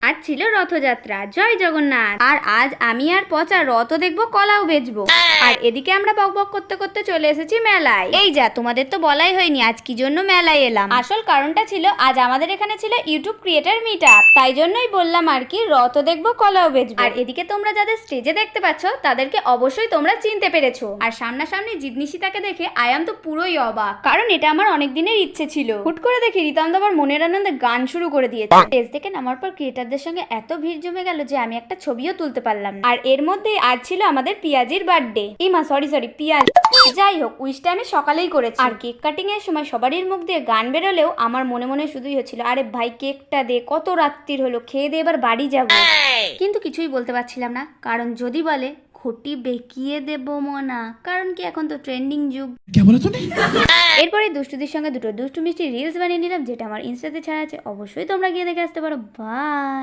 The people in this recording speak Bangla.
আজ ছিল রথযাত্রা, জয় জগন্নাথ। আর আজ আমি আর পচা রথও দেখবো, কলাও বেচবো। আর এদিকে আমরা বকবক করতে করতে চলে এসেছি মেলায়। এই যা, তোমাদের তো বলাই হয়নি আজ কি জন্য মেলায় এলাম। আসল কারণটা ছিল আজ আমাদের এখানে ছিল ইউটিউব ক্রিয়েটার মিট আপ, তাই জন্যই বললাম আর কি, রথও দেখবো কলাও বেচবো। আর এদিকে তোমরা যাদের স্টেজে দেখতে পাচ্ছ তাদেরকে অবশ্যই তোমরা চিনতে পেরেছো। আর সামনাসামনি জিদনিশিতাকে দেখে আয়াম তো পুরোই অবাক, কারণ এটা আমার অনেক দিনের ইচ্ছে ছিল। হুট করে দেখি রিতম আবার মনের আনন্দে গান শুরু করে দিয়েছে। স্টেজ থেকে নামার পর ক্রিয়েটারদের সঙ্গে এত ভিড় জমে গেল যে আমি একটা ছবিও তুলতে পারলাম না। আর এর মধ্যে আজ ছিল আমাদের পিয়াজির বার্থডে। সরি পিয়াজ। যাই হোক, উইশটা আমি সকালেই করেছি। আর কেক কাটিং এর সময় সবারই মুখ দিয়ে গান বেরোলেও আমার মনে মনে শুধুই হচ্ছিল, আরে ভাই কেকটা দে, কত রাত্রির হলো, খেয়ে দিয়ে এবার বাড়ি যাব। কিন্তু কিছুই বলতে পারছিলাম না, কারণ যদি বলে ঘটি বেঁকিয়ে দেব মনা, কারণ কি এখন তো ট্রেন্ডিং যুগ। এরপরে দুষ্টুদের সঙ্গে দুটো দুষ্টু মিষ্টি রিলস বানিয়ে নিলাম, যেটা আমার ইনস্টাতে ছাড়া আছে, অবশ্যই তোমরা গিয়ে দেখে আসতে পারো। বাই।